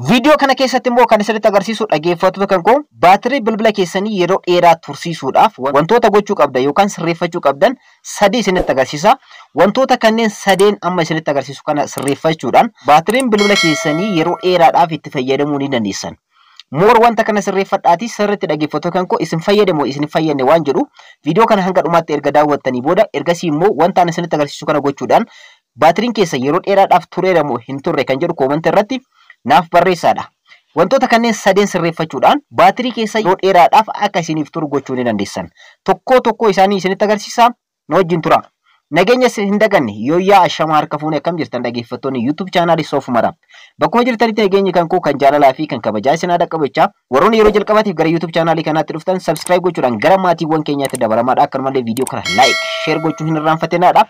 Viidiyoo kana keessatti immoo kan isinitti agarsiisu dhaggeeffattoota kan koo baatirii bilbila keessanii yeroo dheeraa tursiisuudhaaf wantoota gochuu qabdan yookaan sirreeffachuu qabdan sadii isinitti agarsiisa. Wantoota kanneen sadeen amma isinitti agarsiisu kana sirreeffachuudhaan baatiriin bilbila keessanii yeroo dheeraadhaaf itti fayyadamuu ni dandeessan. Moor wanta kana sirreeffadhaatii sirriitti dhaggeeffattoota kan koo isin fayyadamoo isin fayyadne waan jedhu viidiyoo kana hanga dhumaatti erga daawwattanii booda ergasii immoo wanta ani isinitti agarsiisu kana gochuudhaan baatiriin keessa yeroo dheeraadhaaf tureeramoo hin turre kan jedhu koomentii irratti naaf barreessaadha. Wantoota kanneen sadeen sirreeffachuudhaan baatirii keessa yeroo dheeraadhaaf akka isiniif turu gochuu ni dandeessan. Tokko isaanii isinitti agarsiisaa na wajjin tura. Nageenya hin daganne yooyyaa ashama harka fuunee akkam jirtan dhaggeeffattoonni YouTube chaanaalii Soofumara. Bakkuma jirtanitti nageenyi kan koo kan jaalalaa fi kan kabajaa isin haa dhaqqabachaa. Warroonni yeroo jalqabaatiif gara YouTube chaanaalii kanaatti dhuftan subscribe gochuudhaan gara maatiiwwan keenyaatti dabalamaadha. Akkanumallee viidiyoo kana like, share gochuu hin irraanfatinaadha.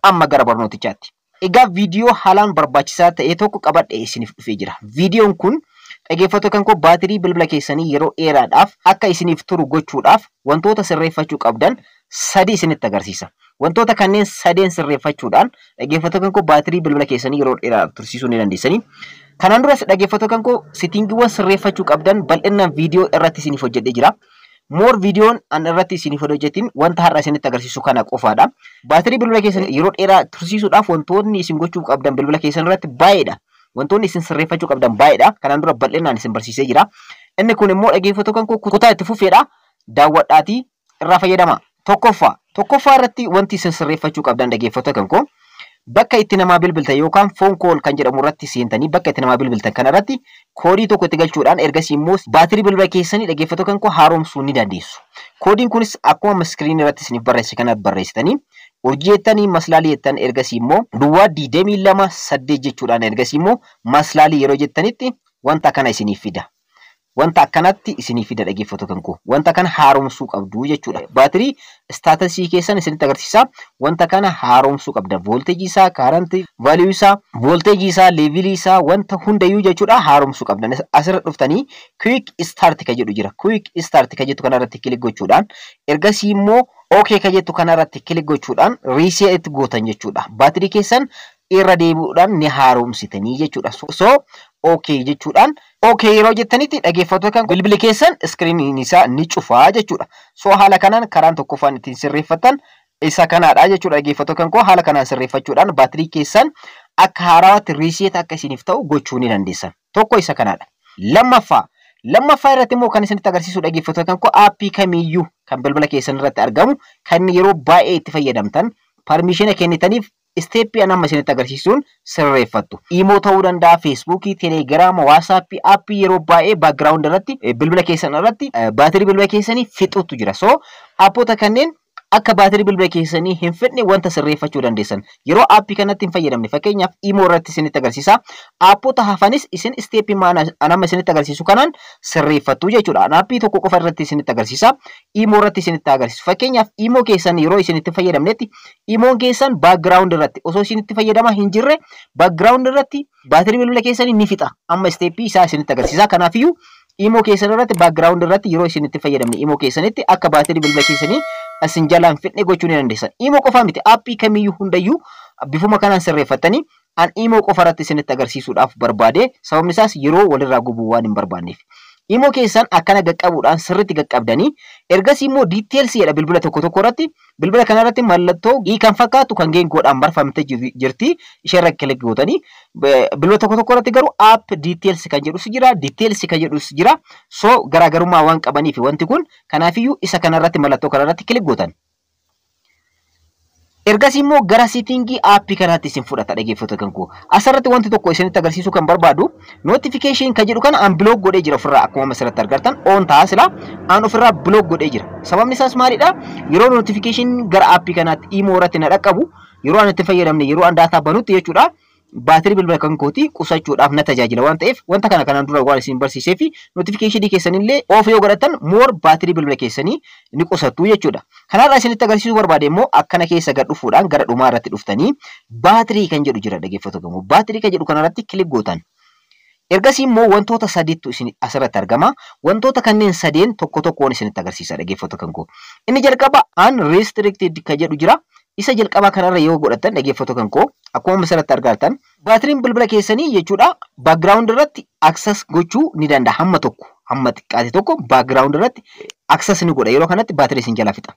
Amma gara barnootichaatti. Egaa viidiyoo haalaan barbaachisaa ta'e tokko qabadhee isiniif dhufee jira. Viidiyoon kun dhaggeeffattoota kan koo baatirii bilbila keessanii yeroo dheeraadhaaf akka isiniif turu gochuudhaaf wantoota sirreeffachuu qabdan sadii isinitti agarsiisa. Wantoota kanneen sadeen sirreeffachuudhaan dhaggeeffattoota kan koo baatirii bilbila keessanii yeroo dheeraadhaaf tursiisuu ni dandeessanii. Kanaan duras dhaggeeffattoota kan koo settingiiwwan sirreeffachuu qabdan bal'inaan viidiyoo irratti isiniif hojjedhee jira. Moor viidiyoon an irratti isiniif hojjetin wanta har'a isinitti agarsiisu kana qofaadha. Baatirii bilbila keessanii yeroo dheeraa tursiisuudhaaf wantoonni isin gochuu qabdan bilbila keessan irratti baay'eedha. Wantoonni isin sirreeffachuu qabdan baay'eedha. Kanaan dura bal'inaan isin barsiisee jira. Inni kun immoo dhaggeeffattoota kan koo kutaa itti fufeedha. Daawwadhaatii irraa fayyadama. Tokkoffaa irratti wanti isin sirreeffachuu qabdan dhaggeeffattoota kan koo bakka itti namaa bilbiltan yookaan phone call kan jedhamu irratti seentanii bakka itti namaa bilbiltan kana irratti koodii tokko itti galchuudhaan ergasii immoo baatirii bilbila keessanii dhaggeeffattoota kan koo haaromsuu ni dandeessu. Koodiin kunis akkuma iskiriinii irratti isiniif barreesse kanatti barreessitanii urjii jettanii maslaalii jettan ergasii immoo duwwaa 22 jechuudhaan ergasii immoo maslaalii yeroo jettanitti wanta kana isiniif fida. Wanta akkanatti isiniif fida dhaggeeffattoota kan koo. Wanta kana haaromsuu qabdu jechuudha. Baatirii staatasii keessan isinitti agarsiisa. Wanta kana haaromsuu qabda. Voolteejii isaa, kaarantii vaaliyuu isaa, voolteejii isaa, leevilii isaa wanta hundayyuu jechuudha haaromsuu qabdan. Asirra dhuftanii quick start ka jedhu jira. Quick start ka jettu kanarratti kilik gochuudhaan ergasii immoo okay ka jettu kanarratti kilik gochuudhaan reset gootan jechuudha. Baatirii keessan irra deebi'uudhaan ni haaromsitanii jechuudha. So okay jechuudhaan okay yeroo jettanitti dhaggeeffattoota kan bilbili keessan iskiriiniin isaa ni cufaa jechuudha. So haala kanaan karaan tokkoffaan ittiin sirreeffatan isa kanaadha jechuudha. Dhaggeeffattoota kan koo haala kanaan sirreeffachuudhaan baatirii keessan akka haarawaatti reset akka isiniif ta'u gochuu ni dandeessan. Tokko isa kanaadha. Lammaffaa irratti immoo kan isinitti agarsiisu dhaggeeffattoota kan koo aappii kamiiyyuu kan bilbila keessan irratti argamu kan yeroo baay'ee itti fayyadamtan permission kennitaniif Steepii amma isinitti agarsiisuun sirreeffattu. Imo ta'uu danda'a, Feesbuukii, Telegiraama, Waatsaappii, aappii yeroo baay'ee baakgiraawundi irratti bilbila keessan irratti baatirii bilbila keessanii fixuutu jira. So aappoota kanneen akka baatirii bilbila keessanii hin fidne wanta sirreeffachuu dandeessan. Yeroo aappii kanatti hin fayyadamne fakkeenyaaf Imo irratti isinitti agarsiisa. Aappoota hafanis isin steepii amma isinitti agarsiisu kanaan sirreeffattu jechuudha. Aappii tokko qofa irratti isinitti agarsiisa. Imo irratti isinitti agarsiisu. Fakkeenyaaf Imo keessan yeroo isinitti fayyadamnetti Imoon keessan baakgiraawundi irratti osoo isinitti fayyadamaa hin jirre baakgiraawundi irratti baatirii bilbila keessanii ni fixa. Amma steepii isaa isinitti agarsiisa. Kanaafiyyuu Imo keessan irratti baakgiraawundi irratti yeroo isinitti fayyadamne Imo keessanitti akka baatirii bilbila keessanii asin jalaan fidne gochuu ni dandeessan. Imo qofa miti aappii kamiyyuu hundayyuu bifuma kanaan sirreeffatanii an Imo qofa irratti isinitti agarsiisuudhaaf barbaade. Sababni isaas yeroo walirraa gubuu waan hin barbaanneef. Imo keessan akkana qaqqabuudhaan sirriitti qaqqabdanii ergasii immoo diiteelsiidha bilbila tokko irratti bilbila kana irratti mallattoo kan fakkaatu kan geengoodhaan barfamtee jirti isheerra kilik gootanii bilbila tokko irratti garuu app diiteelsi kan jedhus jira diiteelsi kan jedhus jira. So garaagarummaa waan qabaniif wanti kun kanaafiyyuu isa kana irratti mallattoo kana irratti kilik gootan. Ergasii immoo gara settingii aappii kanaatti isin fudhata dhaggeeffattoota kan koo. Asirratti wanti tokko isinitti agarsiisuu kan barbaadu notification kan jedhu kana an block godhee jira ofirraa akkuma asirratti argartan on ta'a sila an ofirraa block godhee jira. Sababni isaas maalidha? Yeroo notification gara aappii kanaatti Imo irratti na dhaqqabu yeroo an itti fayyadamne yeroo an daataa banutti jechuudha. Baatirii bilbila kan kooti qusachuudhaaf na tajaajila waan ta'eef wanta kana kanaan dura waan isin barsiisee fi notification keessanillee of yoo godhatan moor baatirii bilbila keessanii ni qusattu jechuudha. Kanarraa isinitti agarsiisuu barbaade immoo akkana keessa gad dhufuudhaan gara dhumaa irratti dhuftanii baatirii kan jedhu jira dhaggeeffattoota kan koo. Baatirii kan jedhu kanarratti kilik gootan. Ergasii immoo wantoota sadiitu isin asirratti argama. Wantoota kanneen sadeen tokkoon isinitti agarsiisa dhaggeeffattoota kan koo. Inni jalqaba unrestricted kan jedhu jira. Isa jalqabaa kanarra yoo godhatan dhaggeeffattoota kan koo akkuma asirratti argattan Baatiriin bilbila keessanii jechuudha background irratti access gochuu ni danda'a hamma tokko. Hamma xiqqaate tokko background irratti access ni godha. Yeroo kanatti baatirii isin jala fixa.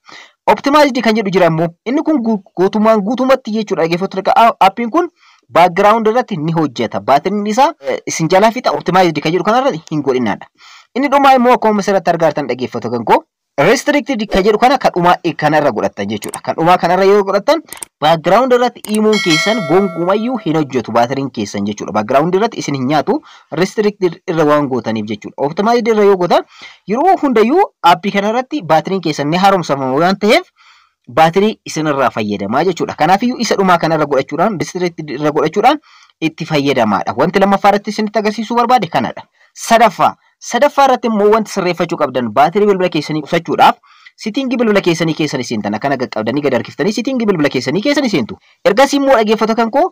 Optimized kan jedhu jira immoo inni kun guutumatti jechuudha dhaggeeffattoota appiin kun background irratti ni hojjeta. Baatiriin isaa isin jala fixa. Optimized kan jedhu kanarratti hin godhinaadha. Inni dhumaa immoo akkuma asirratti argartan dhaggeeffattoota kan koo restricted kan jedhu kana kan dhumaa kanarra godhatan jechuudha. Kan dhumaa kanarra yoo godhatan background irratti imuun keessan gonkumayyuu hin hojjetu baatiriin keessan jechuudha. Background irratti isin hin nyaatu restricted irra waan gootaniif jechuudha. Optimized irra yoo gootan yeroo hundayyuu appii kanarratti baatiriin keessan ni haaromsama waan ta'eef baatirii isinirraa fayyadamaa jechuudha. Kanaafiyyuu isa dhumaa kanarra godhachuudhaan restricted irra godhachuudhaan itti fayyadamaadha. Wanti lammaffaa irratti isinitti agarsiisuu barbaade kanadha. Sadaffaa irratti immoo wanti sirreeffachuu qabdan baatirii bilbila keessanii qusachuudhaaf sitingii bilbila keessanii keessan seentan akkana qaqqabdanii gad harkiftanii sitingii bilbila keessanii keessan seentu. Ergasii immoo dhaggeeffattoota kan koo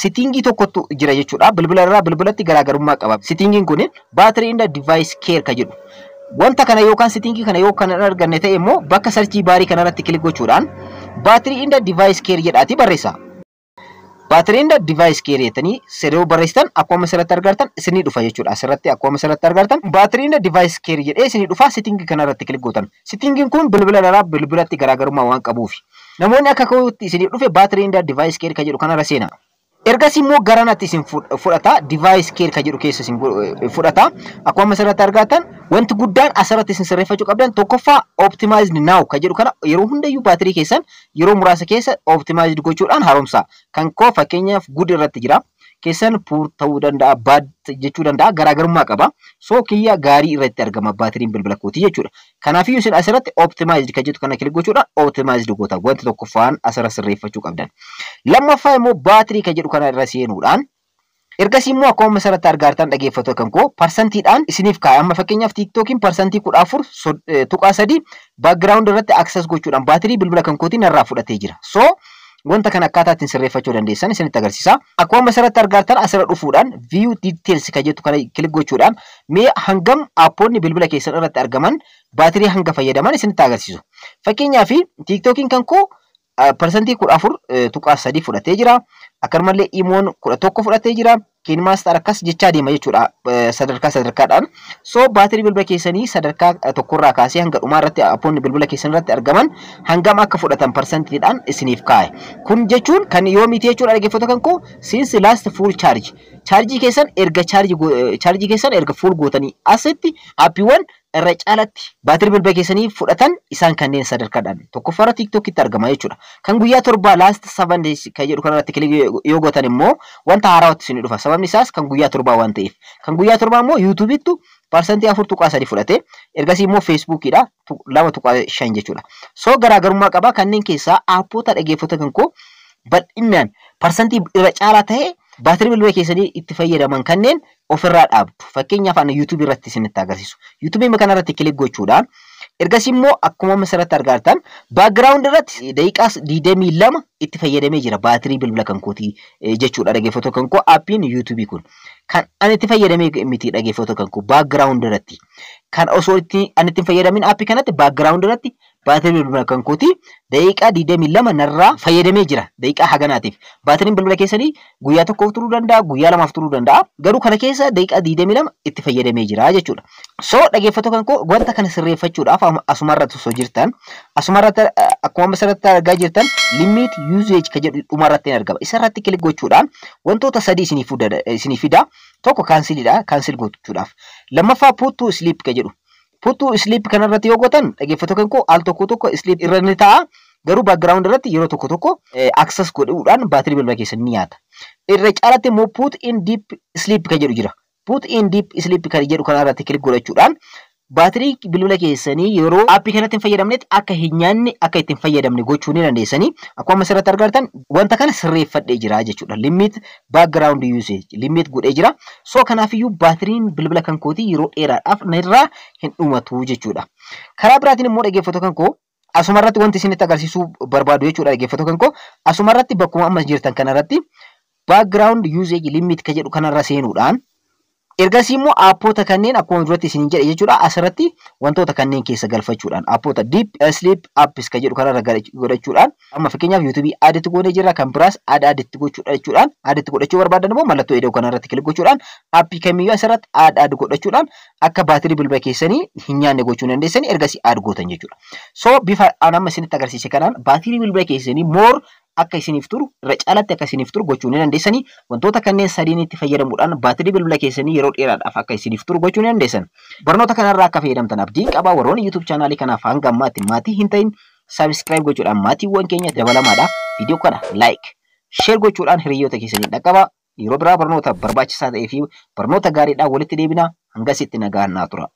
sitingii tokkotu jira jechuudha. Bilbila irraa bilbilatti garaagarummaa qaba. Sitingiin kun baatirii inda device care kan jedhu. Wanta kana yookaan sitingii kana yoo kan arganne ta'e immoo bakka sarchii baarii kanarratti kilik gochuudhaan baatirii inda device care jedhaati barreessa. Baatiriin da device care jettanii serioo barreessitan akkuma asirratti argartan isinii dhufa jechuudha. Asirratti akkuma asirratti argartan baatiriin da device care jedhee isinii dhufa sitingii kanarratti kilik gootan. Sitingiin kun bilbila irraa bilbilatti garaagarummaa waan qabuuf namoonni akka kootti isinii dhufe baatiriin da device care kan jedhu kanarra seena. Ergasii immoo garanatti isin fudhata device care kan jedhu keessa isin fudhata. Akkuma asirratti argartan wanti guddaan asirratti isin sirreeffachuu qabdan tokkoffaa optimized now kan jedhu kana yeroo hundayyuu baatirii keessan yeroo muraasa keessa optimized gochuudhaan haaromsa. Kan koo fakkeenyaaf good irratti jira. Keessan poor ta'uu danda'a, bad jechuu danda'a, garaagarummaa qaba. So kiyya gaarii irratti argama baatiriin bilbila kootii jechuudha. Kanaafiyyuu isin asirratti optimized kan jedhu kana kilik gochuudhaan optimized goota. Wanti tokkoffaan asirratti sirreeffachuu qabdan. Lammaffaa immoo baatirii kan jedhu kana irra seenuudhaan ergasii immoo akkuma asirratti argartan dhaggeeffattoota kan koo parsantiidhaan isiniif kaa'e. Amma fakkeenyaaf TikTokiin parsantii 14.3 background irratti access gochuudhaan baatirii bilbila kan kootiin irraa fudhatee jira. So wanta kana akkaataa ittiin sirreeffachuu dandeessan isinitti agarsiisa. Akkuma asirratti argartan asirra dhufuudhaan view details kan jettu kana kilik gochuudhaan mee hangam appoonni bilbila keessan irratti argaman baatirii hanga fayyadaman isinitti agarsiisu. Fakkeenyaaf TikTokiin kan koo parsantii 14.3 fudhatee jira. Akkasumallee imoon 11 fudhatee jira. Kinmaastar akkas jechaa deema jechuudha sadarkaadhaan. So baatirii bilbila keessanii sadarkaa tokkorraa kaasee hanga dhumaa irratti appoonni bilbila keessan irratti argaman hangam akka fudhatan parsantiidhaan isiniif kaa'e. Kun jechuun kan yoo miti jechuudha dhaggeeffattoota kan koo since last full charge. Chargii keessan erga full gootanii asitti appiiwwan irra caalatti baatirii bilbila keessanii fudhatan isaan kanneen sadarkaadhaan tokkoffaarra TikTokitti argama jechuudha. Kan guyyaa torbaa last 7 days kan jedhu kanarratti kilik yoo gootan immoo wanta haaraatti isinii dhufa. Sababni isaas kan guyyaa torbaa waan ta'eef. Kan guyyaa torbaa immoo YouTube'ittu parsantii 4.3 fudhate. Ergasii immoo Facebookidha 2.5 jechuudha. So garaagarummaa qaba. Kanneen keessaa appoota dhaggeeffattoota kan koo bal'inaan parsantii irra caalaa ta'e baatirii bilbila keessanii itti fayyadaman kanneen ofirraa dhaabdu. Fakkeenyaaf ana YouTube irratti isinitti agarsiisu. YouTube kanarratti kilik gochuudhaan ergasii immoo akkuma asirratti argartan background irratti daqiiqaa 22 itti fayyadamee jira baatirii bilbila kan kootii jechuudha dhaggeeffattoota kan koo appiin YouTube kun. Kan ani itti fayyadamee miti dhaggeeffattoota kan koo background irratti. Kan osoo ani itti fayyadamin appii kanatti background irratti baatirii bilbila kan kootii daqiiqaa 22 narraa fayyadamee jira. Daqiiqaa haganaatiif. Baatiriin bilbila keessanii guyyaa tokkoof turuu danda'a, guyyaa lamaaf turuu danda'a. Garuu kana keessa daqiiqaa 22 itti fayyadamee jira jechuudha. So dhaggeeffattoota kan koo wanta kana sirreeffachuudhaaf asumarratti osoo jirtan, asumarratti akkuma asirratti argaa jirtan limit usage kan jedhu dhumarratti argama. Isarratti kilik gochuudhaan wantoota sadii isinii fida. Tokko kaansilidha, kaansil gochuudhaaf. Lammaffaa put to sleep kan jedhu. Put to sleep kanarratti yoo gootan dhaggeeffattoota kan koo al tokko sleep irra ni ta'a. Garuu background irratti yeroo tokko access godhuudhaan baatirii bilbila keessanii ni nyaata. Irra caalatti immoo put in deep sleep kan jedhu jira. Put in deep sleep kan jedhu kanarratti kilik godhachuudhaan baatirii bilbila keessanii yeroo appii kanatti hin fayyadamnetti akka hin nyaanne akka ittiin fayyadamne gochuu ni dandeessanii. Akkuma asirratti argartan wanta kana sirreeffadhee jira jechuudha. Limit background usage limit godhee jira. So kanaafiyyuu baatiriin bilbila kan kootii yeroo dheeraadhaaf narraa hin dhumatu jechuudha. Karaa biraatiin immoo dhaggeeffattoota kan koo asumarratti wanti isinitti agarsiisuu barbaadu jechuudha dhaggeeffattoota kan koo asumarratti bakkuma amma jirtan kanarratti background usage limit kan jedhu kanarra seenuudhaan Ergasii immoo aappoota kanneen akkuma duratti isin jedhe jechuudha asirratti wantoota kanneen keessa galfachuudhaan aappoota deep sleep apps kan jedhu kanarra godhachuudhaan amma fakkeenyaaf YouTube aaditti godhee jira kan biraas aaditti gochuudha jechuudhaan aaditti godhachuu barbaadan immoo mallattoo ida'u kanarratti kilik gochuudhaan aappii kamiyyuu asirratti aad godhachuudhaan akka baatirii bilbila keessanii hin nyaanne gochuu dandeessanii ergasii aad gootan jechuudha. So bifa amma isinitti agarsiise kanaan baatirii bilbila keessanii more akka isiniif turu irra caalatti akka isiniif turu gochuu ni dandeessanii wantoota kanneen sadiin itti fayyadamuudhaan baatirii bilbila keessanii yeroo dheeraadhaaf akka isiniif turu gochuu ni dandeessan. Barnoota kanarraa akka fayyadamtan abdiin qaba. Warroonni YouTube chaanaalii kanaaf hanga ammaatti maatii hin ta'in subscribe gochuudhaan maatiiwwan keenya dabalamaadha. Viidiyoo kana like, share gochuudhaan hiriyoota keessanii dhaqqaba. Yeroo biraa barnoota barbaachisaa ta'ee fi barnoota gaariidhaan walitti deebina. Hangasitti nagaan naa tura.